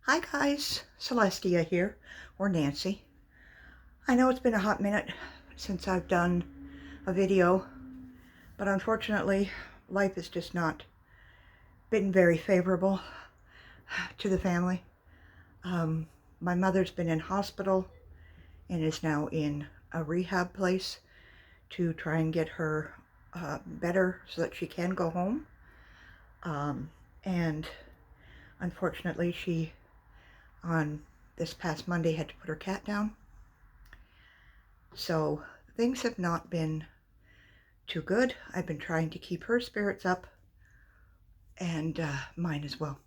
Hi guys, Celestia here, or Nancy. I know it's been a hot minute since I've done a video, but unfortunately life has just not been very favorable to the family. My mother's been in hospital and is now in a rehab place to try and get her better so that she can go home. And unfortunately she, on this past Monday, had to put her cat down. So things have not been too good. I've been trying to keep her spirits up and mine as well.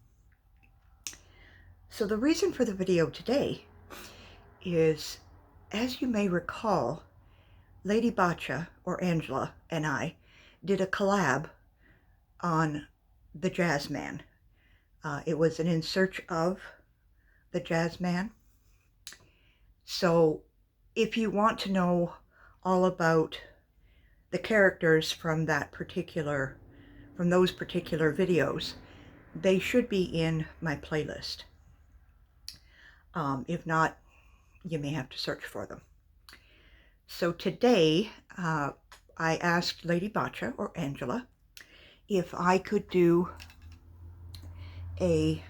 So the reason for the video today is, as you may recall, Lady Bacha, or Angela, and I did a collab on the Jazz Man. It was an In Search of the Jazz Man. So if you want to know all about the characters from those particular videos, they should be in my playlist. If not, you may have to search for them. So today, I asked Lady Bacha, or Angela, if I could do a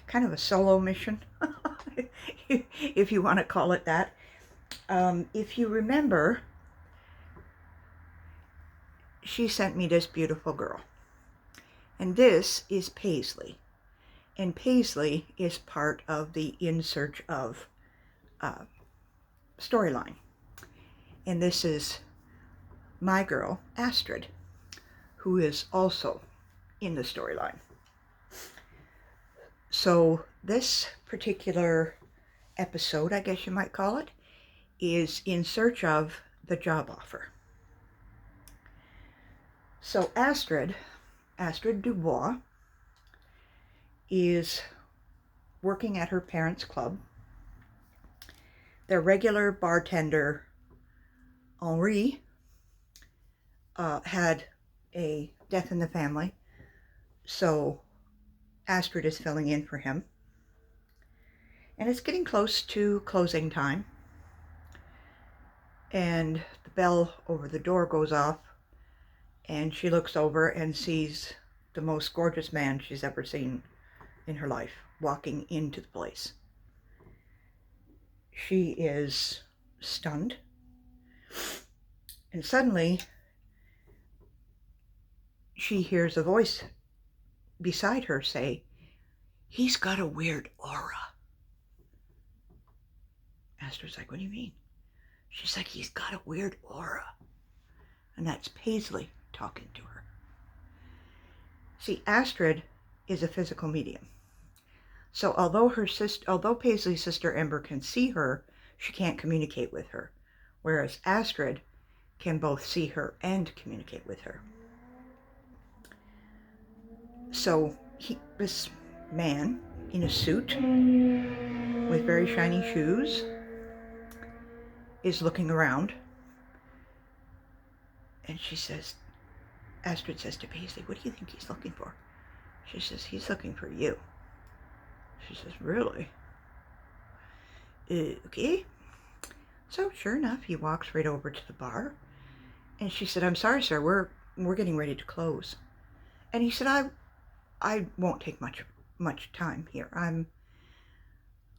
kind of a solo mission, if you want to call it that. If you remember, she sent me this beautiful girl. And this is Paisley. And Paisley is part of the In Search of storyline. And this is my girl, Astrid, who is also in the storyline. So this particular episode, I guess you might call it, is In Search of the Job Offer. So Astrid Dubois, is working at her parents' club. Their regular bartender, Henri, had a death in the family, so Astrid is filling in for him. And it's getting close to closing time, and the bell over the door goes off, and she looks over and sees the most gorgeous man she's ever seen in her life walking into the place. She is stunned, and suddenly she hears a voice beside her say, "He's got a weird aura." Astrid's like, "What do you mean?" She's like, "He's got a weird aura." And that's Paisley talking to her. See, Astrid is a physical medium. So although Paisley's sister Ember can see her, she can't communicate with her. Whereas Astrid can both see her and communicate with her. So this man in a suit with very shiny shoes is looking around, and Astrid says to Paisley, "What do you think he's looking for?" She says, "He's looking for you." She says, "Really?" Okay. So sure enough, he walks right over to the bar, and she said, "I'm sorry, sir, we're getting ready to close." And he said, I won't take much time here.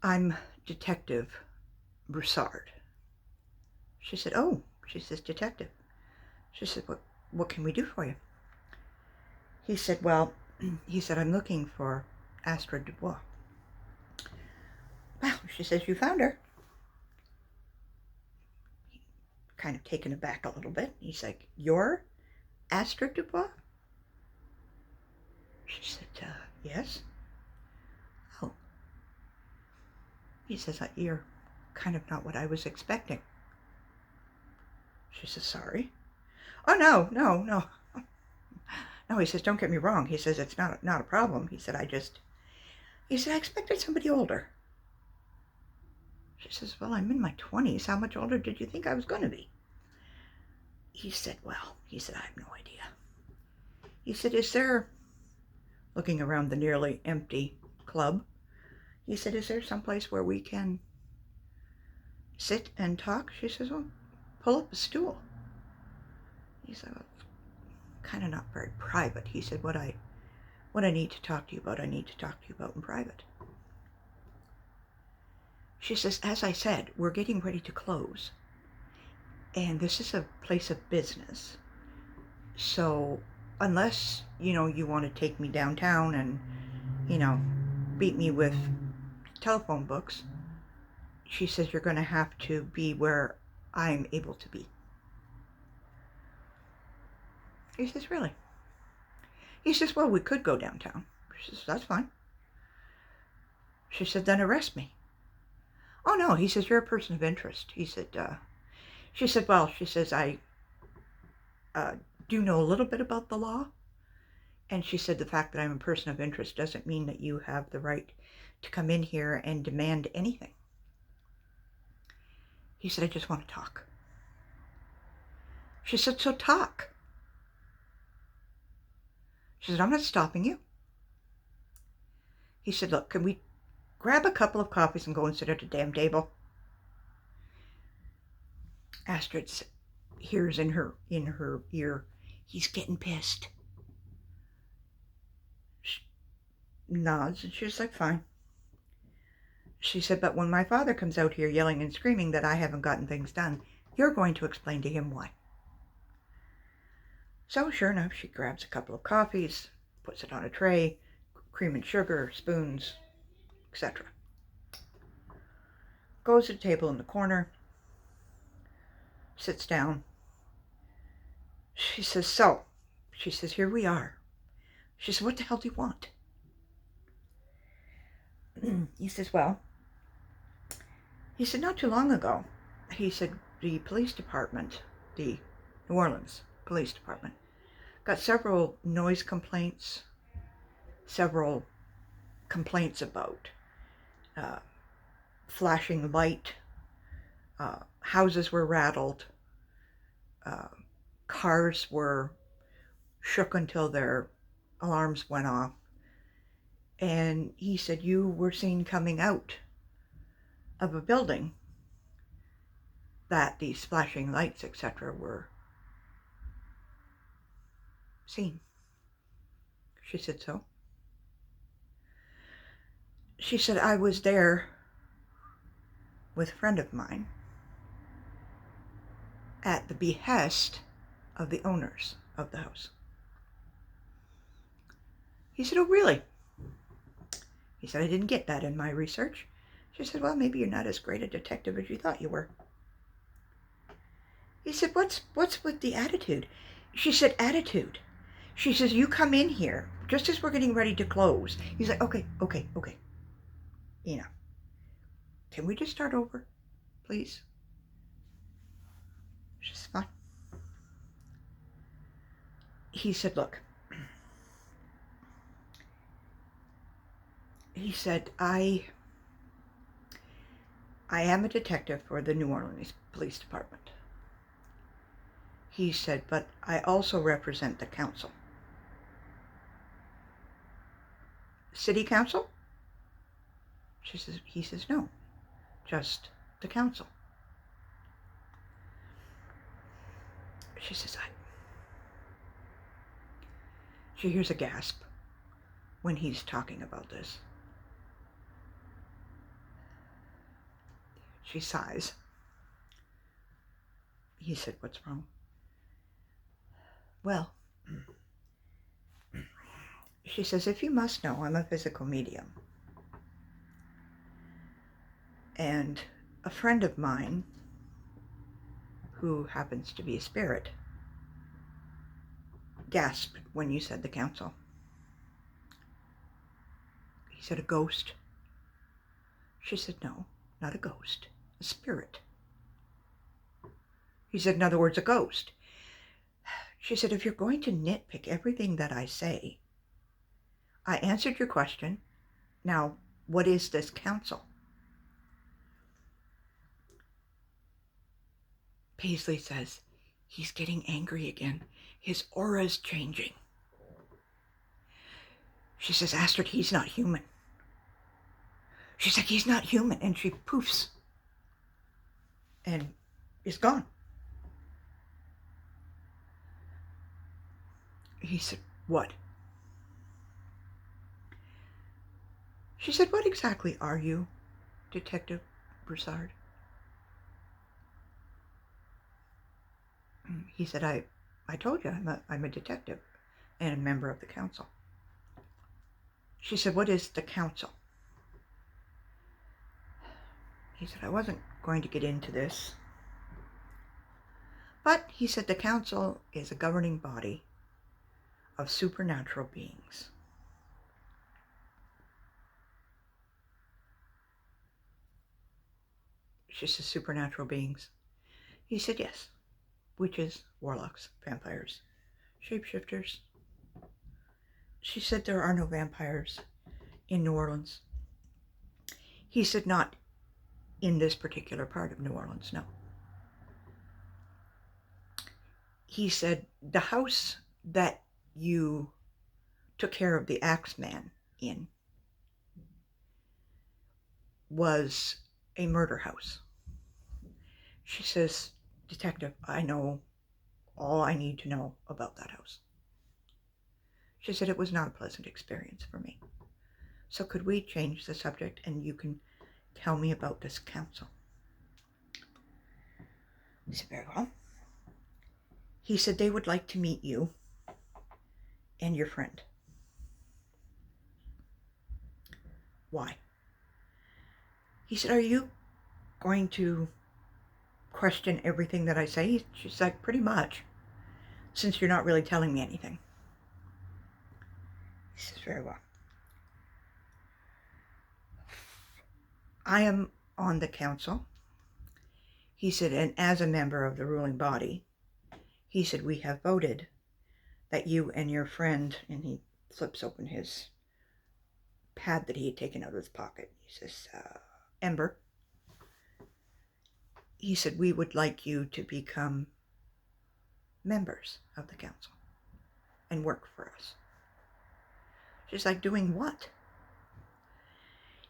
I'm Detective Broussard." She said, "Oh," she says, "Detective." She said, what can we do for you?" He said, "Well," he said, "I'm looking for Astrid Dubois." "Wow," she says, "you found her." Kind of taken aback a little bit. He's like, "You're Astrid Dubois?" She said, "Yes." "Oh." He says, "You're kind of not what I was expecting." She says, "Sorry." "Oh, no. No," he says, "don't get me wrong." He says, "It's not a problem." He said, I expected somebody older." She says, "Well, I'm in my 20s. How much older did you think I was going to be?" He said, "Well," he said, "I have no idea." He said, "Is there," looking around the nearly empty club, He said, is there someplace where we can sit and talk? She says, well, pull up a stool. He said, well, kind of not very private. He said, what I need to talk to you about, I need to talk to you about in private. She says, as I said, we're getting ready to close. And this is a place of business. So unless, you want to take me downtown and, beat me with telephone books, she says, you're going to have to be where I'm able to be. He says, really? He says, well, we could go downtown. She says, that's fine. She said, then arrest me. Oh, no. He says, you're a person of interest. He said, she said, well, she says, I do know a little bit about the law. And she said, the fact that I'm a person of interest doesn't mean that you have the right to come in here and demand anything. He said, I just want to talk. She said, so talk. She said, I'm not stopping you. He said, look, can we grab a couple of coffees and go and sit at the damn table? Astrid hears in her ear, he's getting pissed. She nods, and she's like, fine. She said, but when my father comes out here yelling and screaming that I haven't gotten things done, you're going to explain to him why. So sure enough, she grabs a couple of coffees, puts it on a tray, cream and sugar, spoons, etc. Goes to the table in the corner, sits down. She says, so, she says, here we are. She says, what the hell do you want? He says, well, he said, not too long ago, he said, the police department, the New Orleans Police Department, got several noise complaints, several complaints about flashing light, houses were rattled, cars were shook until their alarms went off. And he said, you were seen coming out of a building that these flashing lights, etc., were seen. She said, so? She said, I was there with a friend of mine at the behest of the owners of the house. He said, oh, really? He said, I didn't get that in my research. She said, well, maybe you're not as great a detective as you thought you were. He said, what's with the attitude? She said, attitude. She says, you come in here just as we're getting ready to close. He's like, okay. Can we just start over, please? She's fine. He said, look. He said, I am a detective for the New Orleans Police Department. He said, but I also represent the council. City council? He says, no, just the council. She says, She hears a gasp when he's talking about this. She sighs. He said, what's wrong? Well, she says, if you must know, I'm a physical medium. And a friend of mine, who happens to be a spirit, gasped when you said the council. He said, a ghost? She said, no, not a ghost, a spirit. He said, in other words, a ghost. She said, if you're going to nitpick everything that I say, I answered your question. Now, what is this council? Paisley says, he's getting angry again. His aura's changing. She says, Astrid, he's not human. She's like, he's not human. And she poofs and is gone. He said, what? She said, what exactly are you, Detective Broussard? He said, I told you, I'm a detective and a member of the council. She said, what is the council? He said, I wasn't going to get into this. But he said, the council is a governing body of supernatural beings. She said, supernatural beings? He said, yes. Witches, warlocks, vampires, shapeshifters. She said, there are no vampires in New Orleans. He said, not in this particular part of New Orleans, no. He said, the house that you took care of the Axeman in was a murder house. She says, Detective, I know all I need to know about that house. She said, it was not a pleasant experience for me. So could we change the subject and you can tell me about this council? He said, very well. He said, they would like to meet you and your friend. Why? He said, are you going to question everything that I say? She's like, pretty much, since you're not really telling me anything. He says, very well. I am on the council. He said, and as a member of the ruling body, he said, we have voted that you and your friend, and he flips open his pad that he had taken out of his pocket. He says, Ember. He said, we would like you to become members of the council and work for us. She's like, doing what?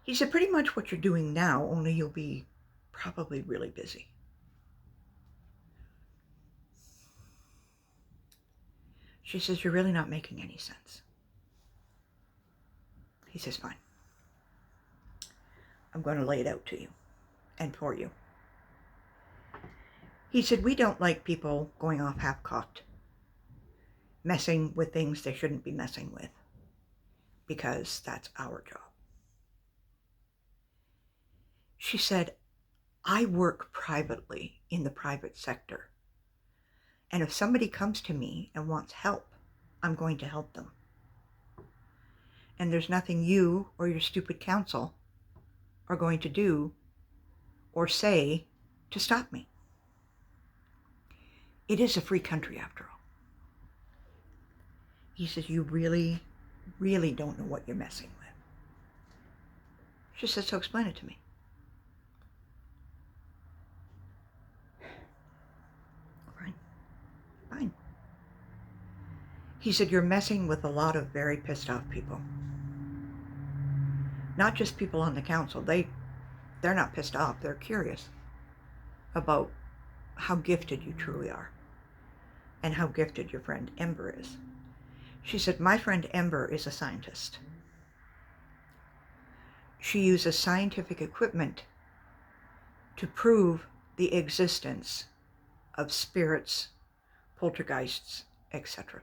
He said, pretty much what you're doing now, only you'll be probably really busy. She says, you're really not making any sense. He says, fine. I'm going to lay it out to you and for you. He said, we don't like people going off half-cocked, messing with things they shouldn't be messing with, because that's our job. She said, I work privately in the private sector. And if somebody comes to me and wants help, I'm going to help them. And there's nothing you or your stupid council are going to do or say to stop me. It is a free country after all. He says, you really, really don't know what you're messing with. She said, so explain it to me. Fine. Fine. He said, you're messing with a lot of very pissed off people. Not just people on the council. They're not pissed off. They're curious about how gifted you truly are and how gifted your friend Ember is. She said, my friend Ember is a scientist. She uses scientific equipment to prove the existence of spirits, poltergeists, etc.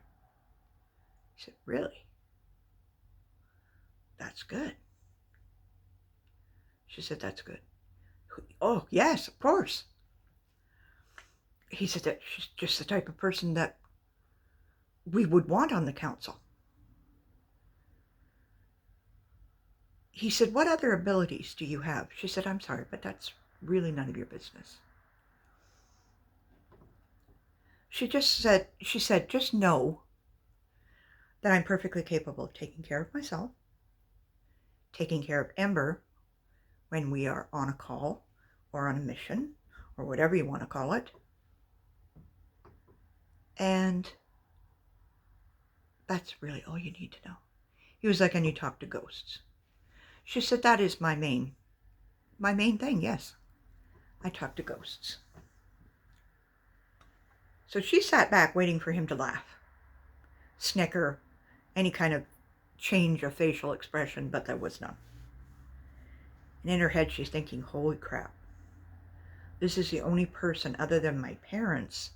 He said, really? That's good. She said, that's good. Oh, yes, of course. He said that she's just the type of person that we would want on the council. He said, what other abilities do you have? She said, I'm sorry, but that's really none of your business. She said, just know that I'm perfectly capable of taking care of myself, taking care of Ember when we are on a call or on a mission or whatever you want to call it. And that's really all you need to know. He was like, and you talk to ghosts. She said, that is my main my main thing, yes. I talk to ghosts. So she sat back waiting for him to laugh, snicker, any kind of change of facial expression, but there was none. And in her head, she's thinking, holy crap. This is the only person other than my parents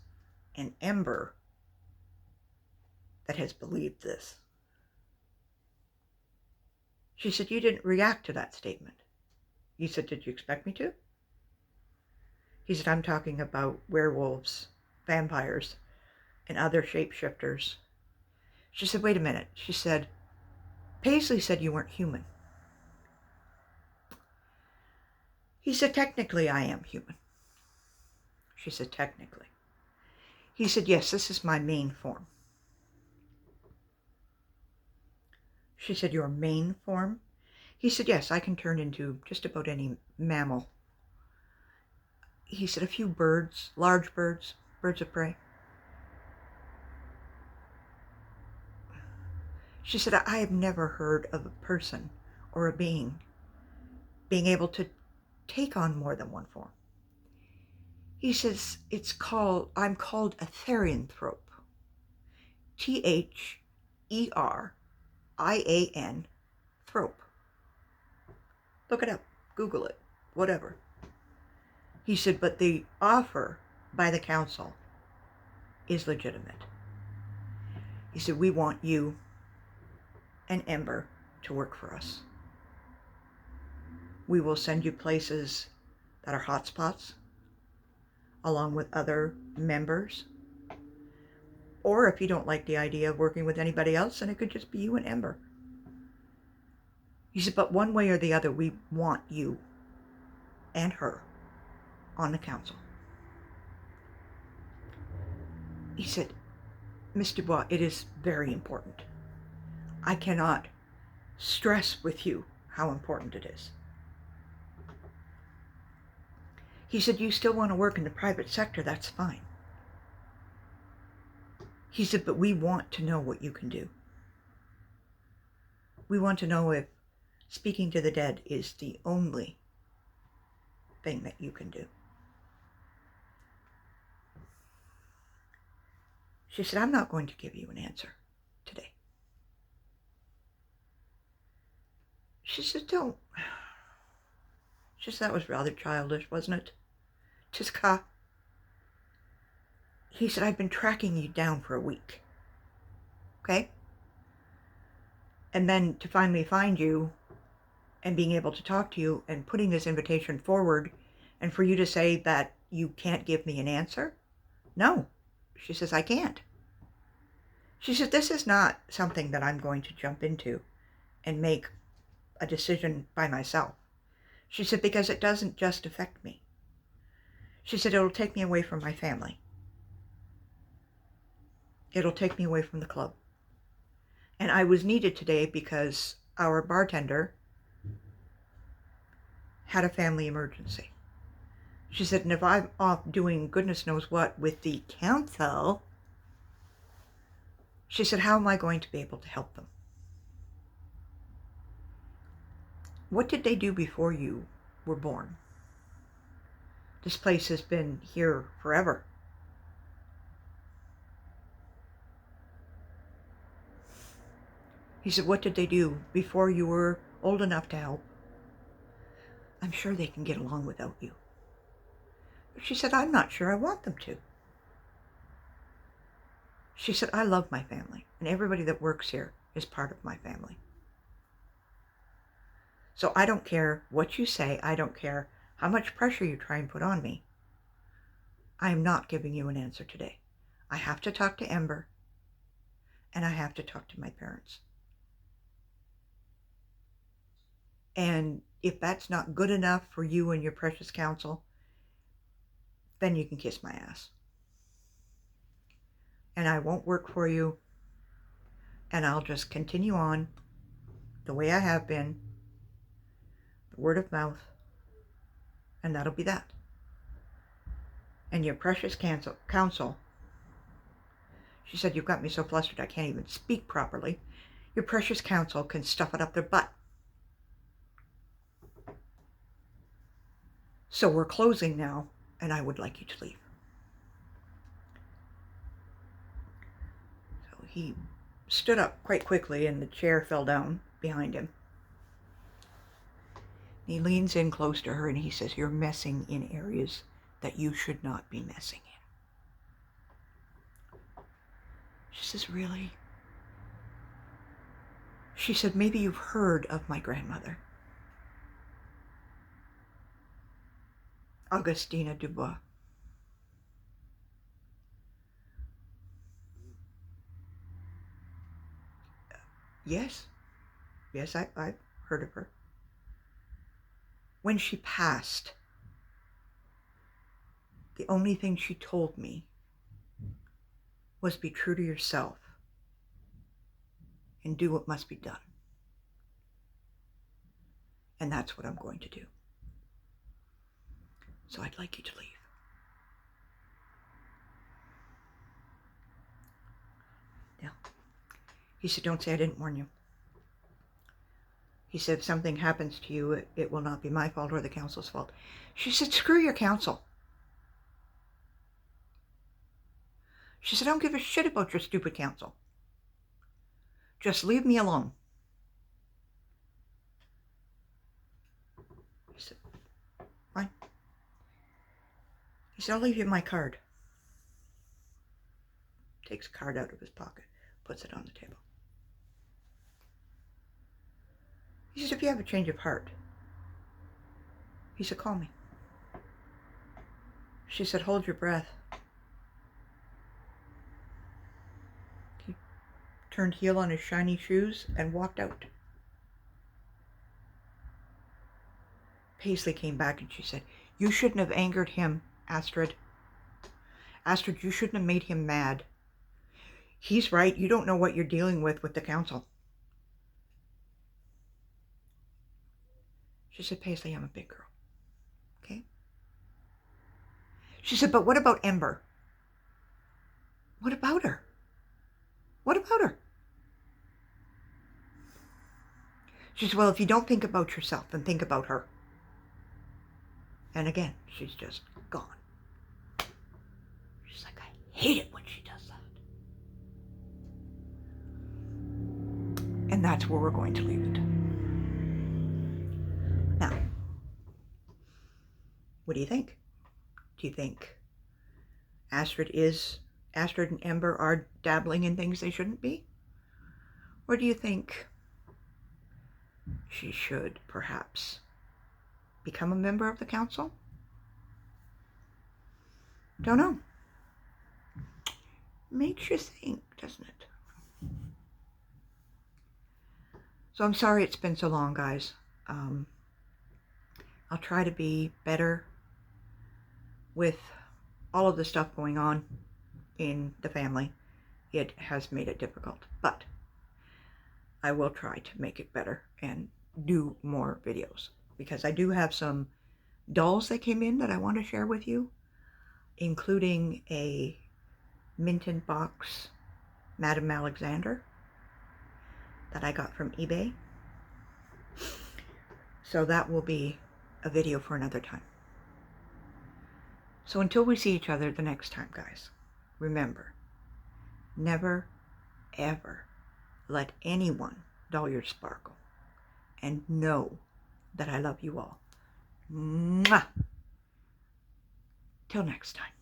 and Ember that has believed this. She said, you didn't react to that statement. You said, did you expect me to? He said, I'm talking about werewolves, vampires, and other shapeshifters. She said, wait a minute. She said, Paisley said you weren't human. He said, technically I am human. She said, technically. He said, yes, this is my main form. She said, your main form? He said, yes, I can turn into just about any mammal. He said, a few birds, large birds, birds of prey. She said, I have never heard of a person or a being being able to take on more than one form. He says, I'm called a therianthrope. Therian, thrope. Look it up, Google it, whatever. He said, but the offer by the council is legitimate. He said, we want you and Ember to work for us. We will send you places that are hotspots, along with other members. Or if you don't like the idea of working with anybody else, then it could just be you and Ember. He said, but one way or the other, we want you and her on the council. He said, Miss Dubois, it is very important. I cannot stress with you how important it is. He said, you still want to work in the private sector, that's fine. He said, but we want to know what you can do. We want to know if speaking to the dead is the only thing that you can do. She said, I'm not going to give you an answer today. She said, don't. She said, that was rather childish, wasn't it? Tiska. He said, I've been tracking you down for a week. Okay? And then to finally find you and being able to talk to you and putting this invitation forward and for you to say that you can't give me an answer? No. She says, I can't. She said, this is not something that I'm going to jump into and make a decision by myself. She said, because it doesn't just affect me. She said, it'll take me away from my family. It'll take me away from the club. And I was needed today because our bartender had a family emergency. She said, and if I'm off doing goodness knows what with the council, she said, how am I going to be able to help them? What did they do before you were born? This place has been here forever. He said, what did they do before you were old enough to help? I'm sure they can get along without you. She said, I'm not sure I want them to. She said, I love my family, and everybody that works here is part of my family. So I don't care what you say. I don't care how much pressure you try and put on me. I am not giving you an answer today. I have to talk to Ember, and I have to talk to my parents. And if that's not good enough for you and your precious counsel, then you can kiss my ass. And I won't work for you, and I'll just continue on the way I have been, the word of mouth, and that'll be that. And your precious counsel, she said, you've got me so flustered I can't even speak properly. Your precious counsel can stuff it up their butt. So we're closing now, and I would like you to leave. So he stood up quite quickly, and the chair fell down behind him. He leans in close to her, and he says, "You're messing in areas that you should not be messing in." She says, "Really?" She said, "Maybe you've heard of my grandmother, Augustina Dubois." Yes, I've heard of her. When she passed, the only thing she told me was be true to yourself and do what must be done. And that's what I'm going to do. So I'd like you to leave. Now, he said, "Don't say I didn't warn you." He said, "If something happens to you, it will not be my fault or the council's fault." She said, "Screw your council." She said, "I don't give a shit about your stupid council. Just leave me alone." He said, "Fine." He said, "I'll leave you my card." Takes a card out of his pocket, puts it on the table. He said, "If you have a change of heart," he said, "call me." She said, "Hold your breath." He turned heel on his shiny shoes and walked out. Paisley came back and she said, "You shouldn't have angered him, Astrid. Astrid, you shouldn't have made him mad. He's right. You don't know what you're dealing with the council." She said, "Paisley, I'm a big girl. Okay?" She said, "But what about Ember? What about her? What about her?" She said, "Well, if you don't think about yourself, then think about her." And again, she's just gone. She's like, "I hate it when she does that." And that's where we're going to leave it. Now, what do you think? Do you think Astrid and Ember are dabbling in things they shouldn't be? Or do you think she should perhaps become a member of the council? Don't know. Makes you think, doesn't it? So I'm sorry it's been so long, guys. I'll try to be better with all of the stuff going on in the family. It has made it difficult, but I will try to make it better and do more videos, because I do have some dolls that came in that I want to share with you, including a Minton box Madame Alexander that I got from eBay. So that will be a video for another time. So until we see each other the next time, guys, remember, never, ever let anyone dull your sparkle. And know that I love you all. Mwah! Till next time.